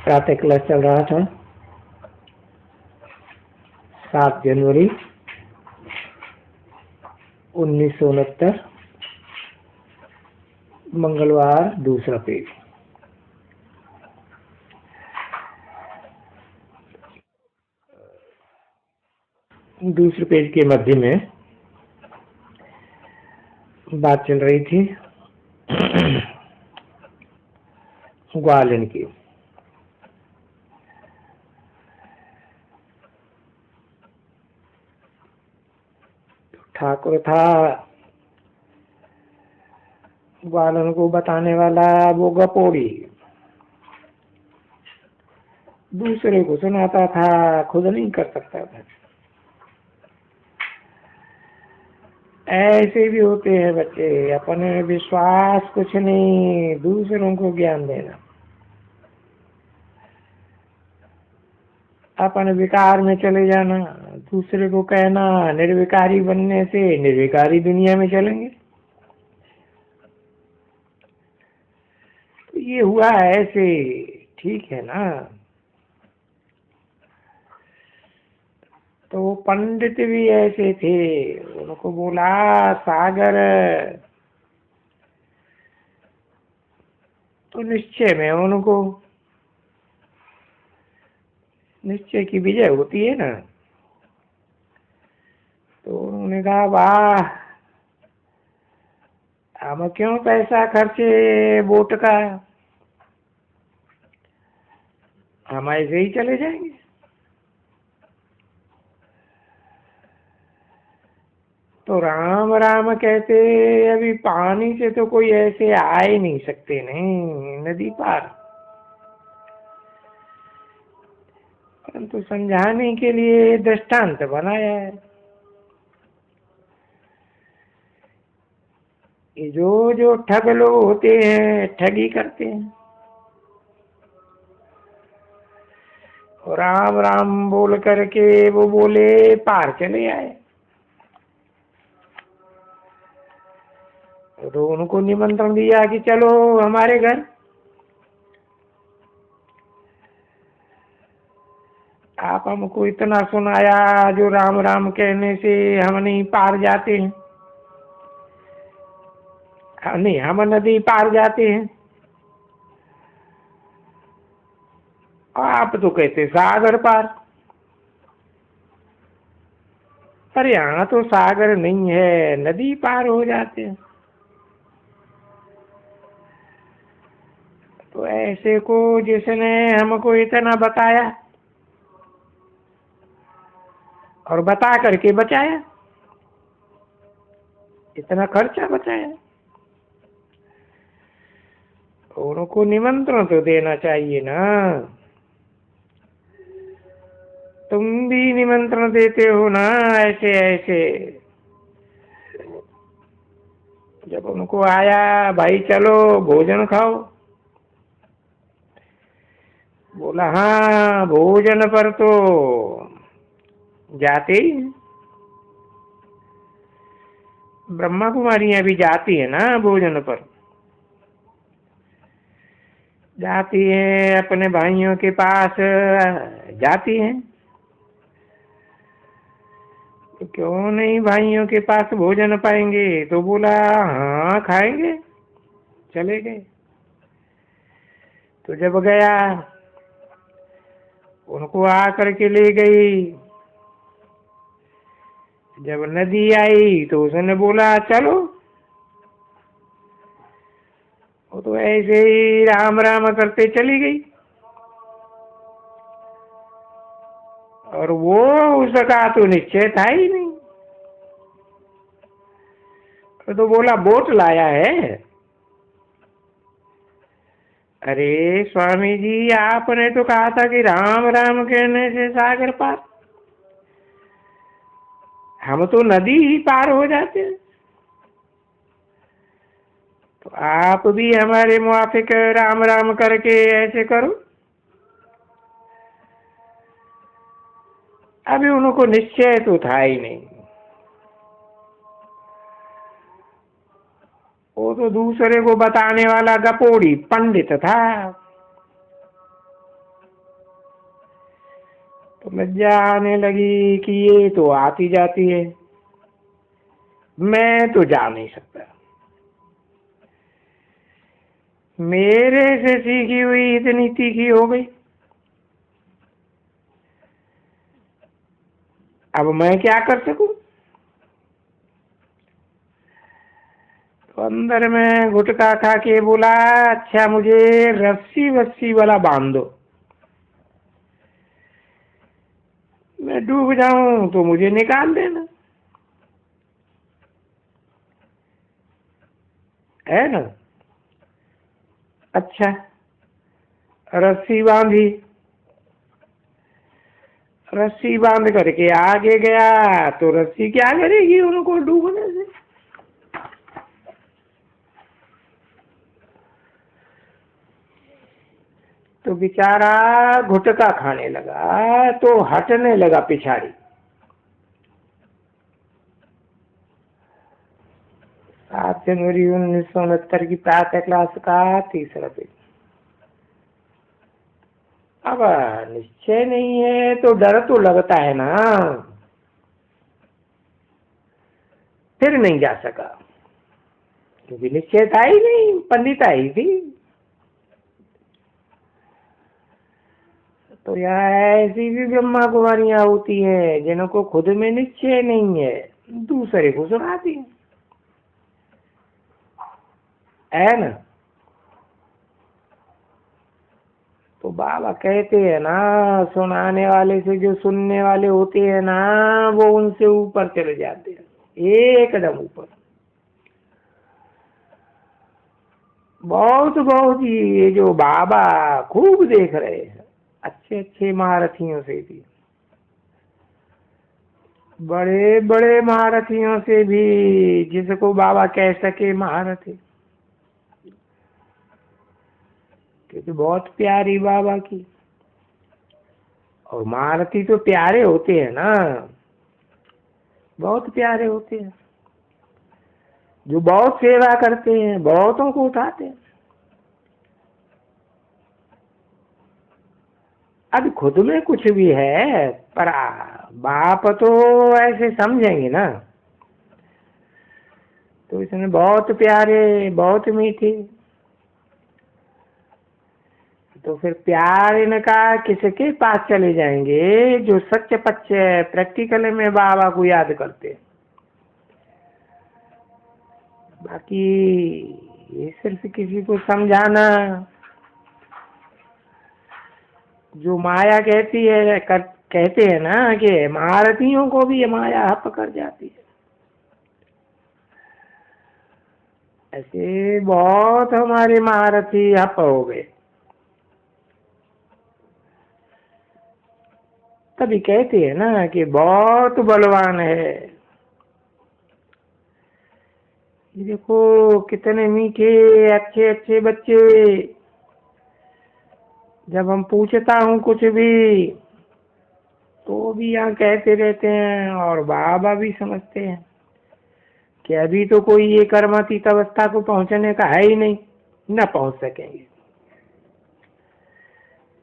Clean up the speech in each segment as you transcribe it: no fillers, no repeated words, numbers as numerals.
प्रातः क्लास चल रहा था 7 जनवरी 1969, मंगलवार, दूसरा पेज। दूसरे पेज के मध्य में बात चल रही थी ग्वालिन की। ठाकुर था ग्वालिन को बताने वाला, वो गपोड़ी दूसरे को सुनाता था, खुद नहीं कर सकता था। ऐसे भी होते हैं बच्चे, अपने विश्वास कुछ नहीं, दूसरों को ज्ञान देना। अपन विकार में चले जाना, दूसरे को कहना निर्विकारी बनने से निर्विकारी दुनिया में चलेंगे। तो ये हुआ ऐसे, ठीक है ना। तो पंडित भी ऐसे थे, उनको बोला सागर, तो निश्चय में उनको निश्चय की विजय होती है ना। तो उन्होंने कहा वाह, हम क्यों पैसा खर्चे वोट का, हम ऐसे ही चले जाएंगे। तो राम राम कहते अभी पानी से तो कोई ऐसे आ ही नहीं सकते, नहीं नदी पार। परंतु समझाने के लिए दृष्टांत बनाया है। ये जो ठग लोग होते हैं, ठगी करते हैं, और राम राम बोल करके वो बोले पार चले आए। तो उनको निमंत्रण दिया कि चलो हमारे घर। आप हमको इतना सुनाया, जो राम राम कहने से हम नहीं पार जाते हैं, नहीं हम नदी पार जाते हैं, आप तो कहते सागर पार। पर यहाँ तो सागर नहीं है, नदी पार हो जाते हैं। तो ऐसे को जिसने हमको इतना बताया और बता करके बचाया, इतना खर्चा बचाया, उनको निमंत्रण तो देना चाहिए ना। तुम भी निमंत्रण देते हो ना ऐसे ऐसे। जब उनको आया भाई चलो भोजन खाओ, बोला हाँ भोजन पर तो जाते ही। ब्रह्मा कुमारियां भी जाती है ना भोजन पर, जाती है अपने भाइयों के पास जाती है। तो क्यों नहीं भाइयों के पास भोजन पाएंगे। तो बोला हाँ खाएंगे, चले गए। तो जब गया उनको आकर के ले गई। जब नदी आई तो उसने बोला चलो। वो तो ऐसे ही राम राम करते चली गई, और वो उसका तो निश्चय था ही नहीं। तो बोला बोट लाया है। अरे स्वामी जी आपने तो कहा था कि राम राम कहने से सागर पार, हम तो नदी ही पार हो जाते हैं। तो आप भी हमारे मुआफिक राम राम करके ऐसे करो। अभी उनको निश्चय तो था ही नहीं। वो तो दूसरे को बताने वाला गपोड़ी पंडित था। तो लज्जा आने लगी कि ये तो आती जाती है, मैं तो जा नहीं सकता, मेरे से सीखी हुई इतनी तीखी हो गई, अब मैं क्या कर सकूं। तो अंदर में गुटखा खा के बोला, अच्छा मुझे रस्सी वस्सी वाला बांध दो, मैं डूब जाऊं तो मुझे निकाल देना, है ना। अच्छा, रस्सी बांधी, रस्सी बांध करके आगे गया तो रस्सी क्या करेगी उनको डूबने से। तो बेचारा घुटका खाने लगा तो हटने लगा पिछाड़ी। सात जनवरी 1969 की प्रातः क्लास का तीसरा पेज। अब निश्चय नहीं है तो डर तो लगता है ना, फिर नहीं जा सका क्योंकि निश्चय था ही नहीं, पंडित आई थी। तो यहाँ ऐसी भी ब्रह्मा कुमारियां होती है जिनको खुद में निश्चय नहीं है, दूसरे को सुनाती है ना। तो बाबा कहते हैं ना, सुनाने वाले से जो सुनने वाले होते हैं ना, वो उनसे ऊपर चले जाते हैं, एकदम ऊपर। बहुत बहुत ये जो बाबा खूब देख रहे हैं, अच्छे अच्छे महारथियों से भी, बड़े बड़े महारथियों से भी, जिसको बाबा कह सके महारथी, क्योंकि बहुत प्यारी बाबा की। और महारथी तो प्यारे होते हैं ना, बहुत प्यारे होते हैं, जो बहुत सेवा करते हैं, बहुतों को उठाते हैं। अब खुद में कुछ भी है पर बाप तो ऐसे समझेंगे ना, तो इसने बहुत प्यारे, बहुत मीठे, तो फिर प्यार इनका किसके पास चले जाएंगे, जो सच्चे पच्चे प्रैक्टिकल में बाबा को याद करते। बाकी ये सिर्फ किसी को समझाना, जो माया कहती है कहते हैं ना कि महारथियों को भी ये माया पकड़ जाती है, ऐसे बहुत हमारे महारथी हप हो गए। तभी कहते हैं ना कि बहुत बलवान है। ये देखो कितने मीठे अच्छे अच्छे बच्चे, जब हम पूछता हूँ कुछ भी तो भी यहाँ कहते रहते हैं, और बाबा भी समझते हैं कि अभी तो कोई ये कर्मातीत अवस्था को पहुंचने का है ही नहीं, न पहुंच सकेंगे।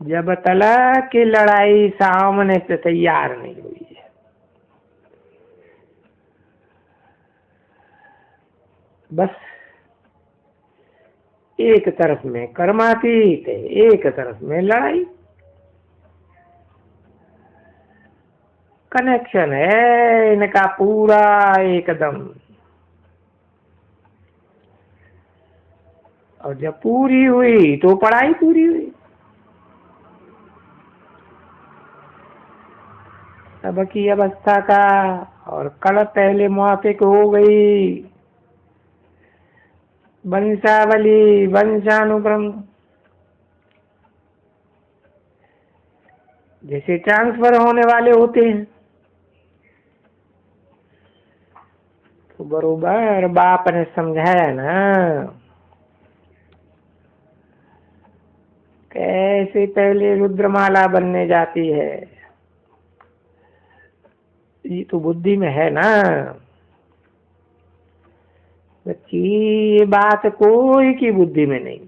जब तलक की लड़ाई सामने से तैयार नहीं हुई है। बस एक तरफ में कर्मातीत है, एक तरफ में लड़ाई, कनेक्शन है इनका पूरा एकदम। और जब पूरी हुई तो पढ़ाई पूरी हुई। तब की अवस्था का और कल पहले मुआफिक हो गई वंशावली, वंशानुक्रम, जैसे ट्रांसफर होने वाले होते हैं। तो बरोबर बाप ने समझाया ना, कैसे पहले रुद्रमाला बनने जाती है, ये तो बुद्धि में है ना बच्ची, ये बात कोई की बुद्धि में नहीं,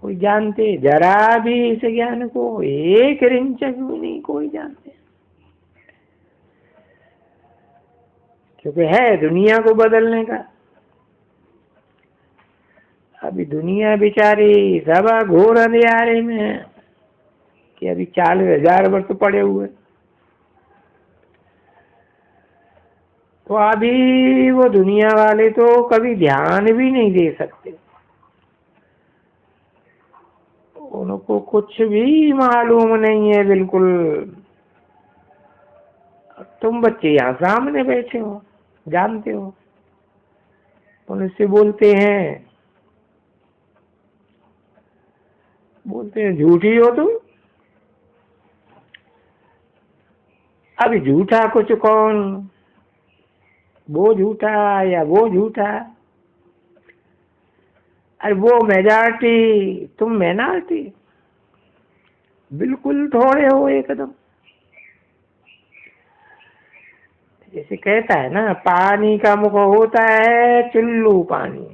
कोई जानते जरा भी इस ज्ञान को, एक रिंचक भी नहीं कोई जानते, क्योंकि है दुनिया को बदलने का। अभी दुनिया बेचारी सब घोर अंधियारे में है कि अभी 40,000 वर्ष पड़े हुए, तो अभी वो दुनिया वाले तो कभी ध्यान भी नहीं दे सकते, उनको कुछ भी मालूम नहीं है बिल्कुल। तुम बच्चे यहाँ सामने बैठे हो, जानते हो, उनसे बोलते हैं झूठी हो तुम। अभी झूठा कुछ कौन, वो झूठा या वो झूठा? अरे वो मेजॉरिटी, तुम माइनॉरिटी, बिल्कुल थोड़े हो एकदम। जैसे कहता है ना, पानी का मुख होता है चुल्लू पानी,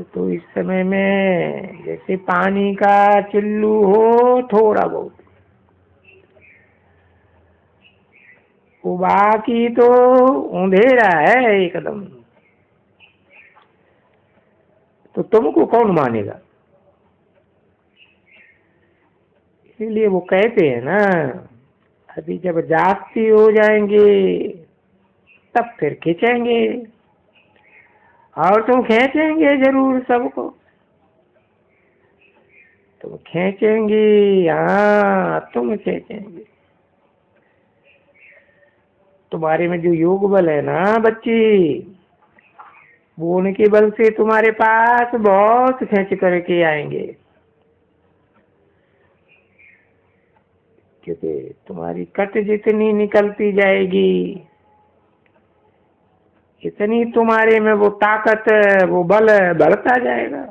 तो इस समय में जैसे पानी का चुल्लू हो थोड़ा बहुत, वो बाकी तो अंधेरा है एकदम, तो तुमको कौन मानेगा? इसीलिए वो कहते हैं ना, अभी जब जास्ती हो जाएंगे तब फिर खींचेंगे, और तुम खींचेंगे जरूर सबको, तुम खींचेंगे, हाँ तुम खींचेंगे। तुम्हारे में जो योग बल है ना बच्ची, वो उनके बल से तुम्हारे पास बहुत खींच करके आएंगे, क्योंकि तुम्हारी कट जितनी निकलती जाएगी इतनी तुम्हारे में वो ताकत, वो बल बढ़ता जाएगा।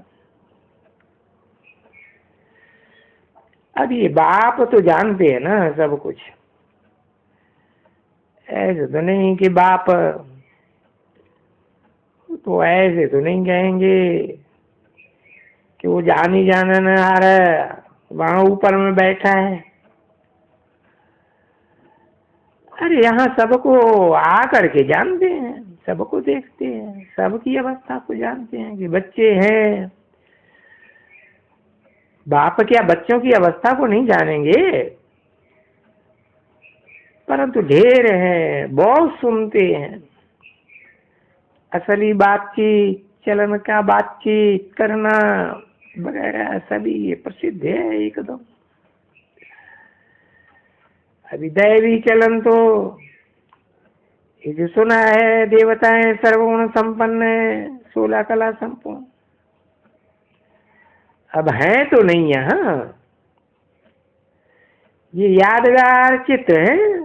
अब ये बाप तो जानते हैं ना सब कुछ, ऐसे तो नहीं कि बाप तो ऐसे तो नहीं कहेंगे कि वो जानी जानन आ रहा है वहां ऊपर में बैठा है। अरे यहाँ सबको आ करके जानते हैं, सबको देखते हैं, सबकी अवस्था को जानते हैं कि बच्चे हैं। बाप क्या बच्चों की अवस्था को नहीं जानेंगे? परंतु ढेर हैं, बहुत सुनते हैं, असली बातचीत, चलन का बातचीत करना वगैरह सभी ये प्रसिद्ध है एकदम। अभी दैवी चलन तो ये जो सुना है, देवताएं सर्वगुण संपन्न है, 16 कला संपूर्ण, अब है तो नहीं यहाँ, ये यादगार चित्र है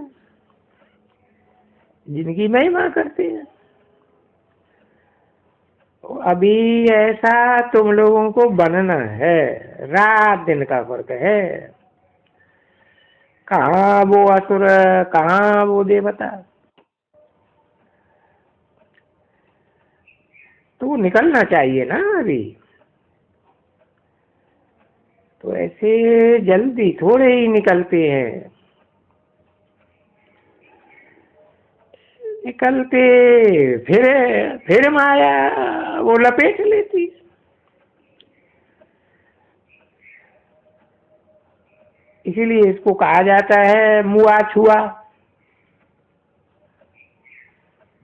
जिनकी महिमा करते हैं। अभी ऐसा तुम लोगों को बनना है, रात दिन का फर्क है, कहाँ वो असुर, कहाँ वो देवता, तो निकलना चाहिए ना अभी। तो ऐसे जल्दी थोड़े ही निकलते हैं, निकलते फिर माया वो लपेट लेती। इसीलिए इसको कहा जाता है मुआ छुआ।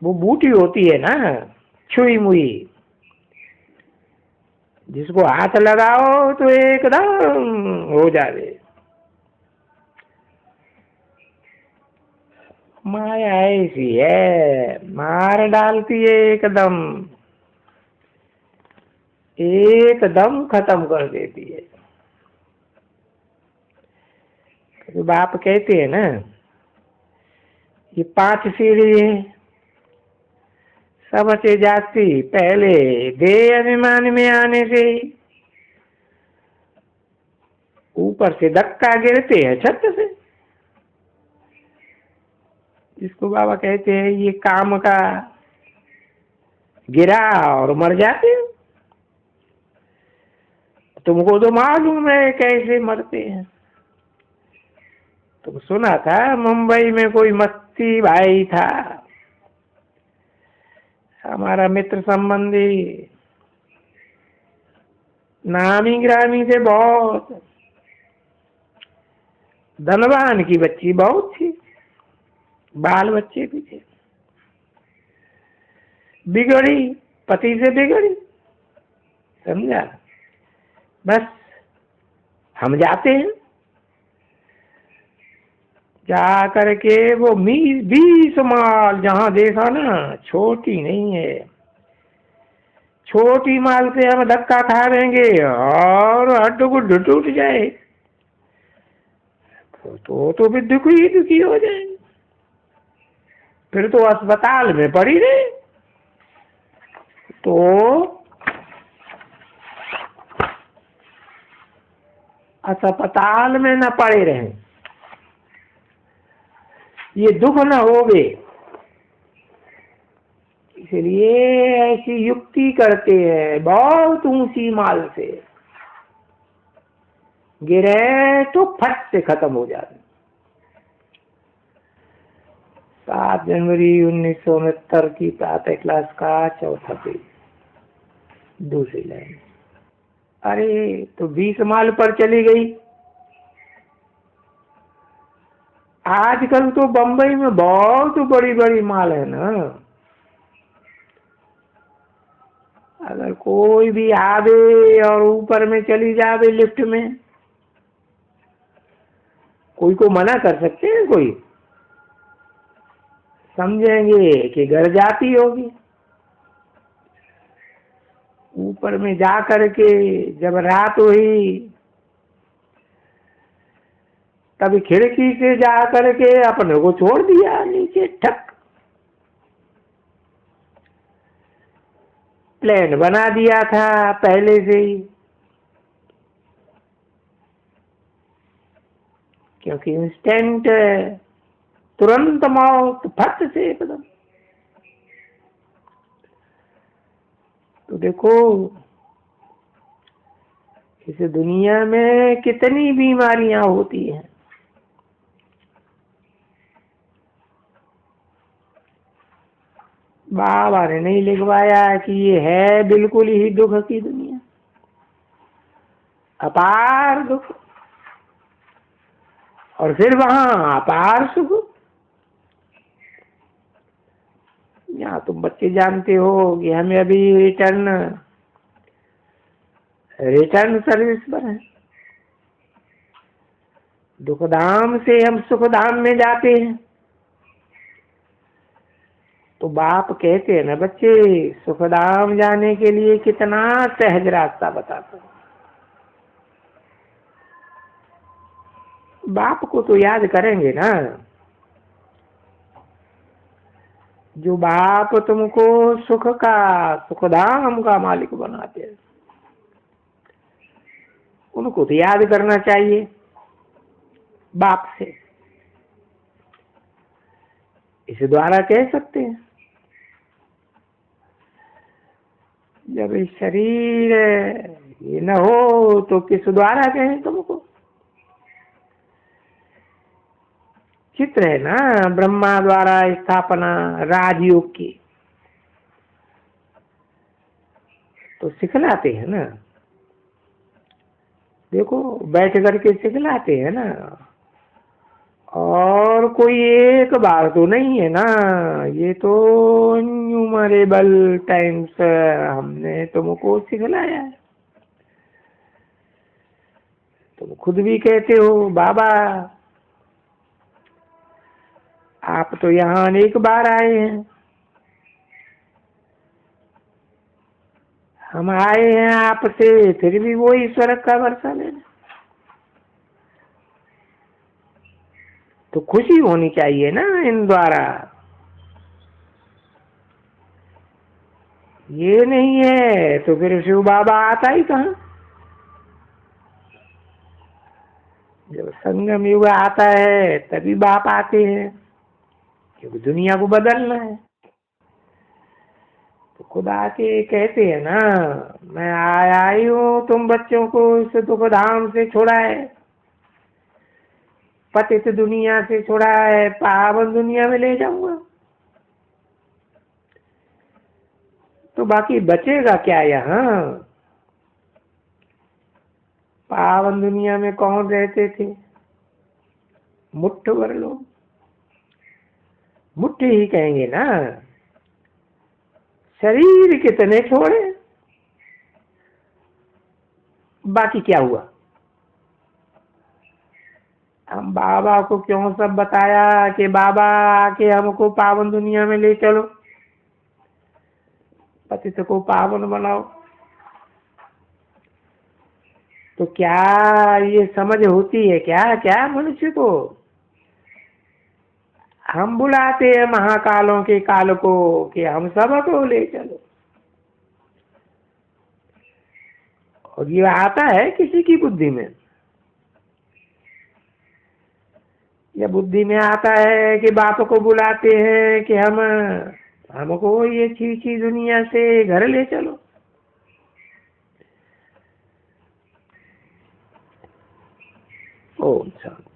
वो बूटी होती है ना, छुई मुई, जिसको हाथ लगाओ तो एकदम हो जावे। माया ऐसी है, मार डालती है एकदम, एकदम खत्म कर देती है। तो बाप कहते हैं ना, ये 5 सीढ़ी है, सबसे जाती पहले देह अभिमान में आने से, ऊपर से धक्का गिरते हैं छत से, जिसको बाबा कहते हैं ये काम का गिरा और मर जाते हैं। तुमको तो मालूम है कैसे मरते हैं। तुम सुना था मुंबई में कोई मस्ती भाई था, हमारा मित्र संबंधी, नामी ग्रामी से बहुत, धनवान की बच्ची बहुत थी, बाल बच्चे भी थे, बिगड़ी, पति से बिगड़ी, समझा। बस हम जाते हैं, जा करके वो 20 माल जहां देखा ना, छोटी नहीं है, छोटी माल से हम धक्का खा देंगे और हड्डी गुड्डी टूट जाए तो फिर दुखी हो जाएंगे, फिर तो अस्पताल में पड़ी रहे। तो अस्पताल में न पड़े रहे, ये दुख न होवे, इसलिए ऐसी युक्ति करते हैं, बहुत ऊंची माल से गिरे तो फट से खत्म हो जाते। 7 जनवरी 1969 की प्रातः क्लास का चौथा पेज, दूसरी लाइन। अरे तो 20 माल पर चली गई। आजकल तो बंबई में बहुत बड़ी बड़ी माल है ना, अगर कोई भी आवे और ऊपर में चली जावे लिफ्ट में, कोई को मना कर सकते हैं? कोई समझेंगे कि घर जाती होगी। ऊपर में जा करके जब रात हुई तभी खिड़की से जा करके अपने को छोड़ दिया नीचे, ठक प्लान बना दिया था पहले से ही, क्योंकि इंस्टेंट, तुरंत मौत, फट से एकदम। तो देखो इस दुनिया में कितनी बीमारियां होती हैं। बाबा ने नहीं लिखवाया कि ये है बिल्कुल ही दुख की दुनिया, अपार दुख, और फिर वहां अपार सुख। यहाँ तुम बच्चे जानते हो कि हमें अभी रिटर्न सर्विस पर है, दुखधाम से हम सुखधाम में जाते हैं। तो बाप कहते हैं ना, बच्चे सुखधाम जाने के लिए कितना सहज रास्ता बताते हैं। बाप को तो याद करेंगे ना, जो बाप तुमको सुखधाम का मालिक बनाते हैं, उनको तो याद करना चाहिए बाप से। इस द्वारा कह सकते हैं, जब इस शरीर ये न हो तो किस द्वारा कहें तुमको। चित्र है ना ब्रह्मा द्वारा स्थापना राजयोग की, तो सिखलाते हैं ना, देखो बैठ करके सिखलाते हैं ना। और कोई एक बार तो नहीं है ना, ये तो न्यूमरेबल टाइम्स हमने तुमको सिखलाया है। तुम खुद भी कहते हो बाबा आप तो यहाँ अनेक बार आए हैं, हम आए हैं आपसे, फिर भी वो ईश्वर का वर्षा लेना। तो खुशी होनी चाहिए ना इन द्वारा। ये नहीं है तो फिर शिव बाबा आता ही कहाँ। जब संगम युग आता है तभी बाप आते हैं, क्योंकि दुनिया को बदलना है। तो खुदा के कहते हैं ना, मैं आई हूँ तुम बच्चों को इस दुख धाम से छुड़ाए, पतित दुनिया से छुड़ाए, पावन दुनिया में ले जाऊंगा। तो बाकी बचेगा क्या यहाँ? पावन दुनिया में कौन रहते थे? मुट्ठ भर लोग, मुट्ठी ही कहेंगे ना। शरीर कितने छोड़े, बाकी क्या हुआ? हम बाबा को क्यों सब बताया कि बाबा आके हमको पावन दुनिया में ले चलो, पतित को पावन बनाओ। तो क्या ये समझ होती है क्या क्या मनुष्य को? हम बुलाते हैं महाकालों के काल को कि हम सबको ले चलो, और ये आता है किसी की बुद्धि में? या बुद्धि में आता है कि बाप को बुलाते हैं कि हमको ये छी दुनिया से घर ले चलो? ओम शांति।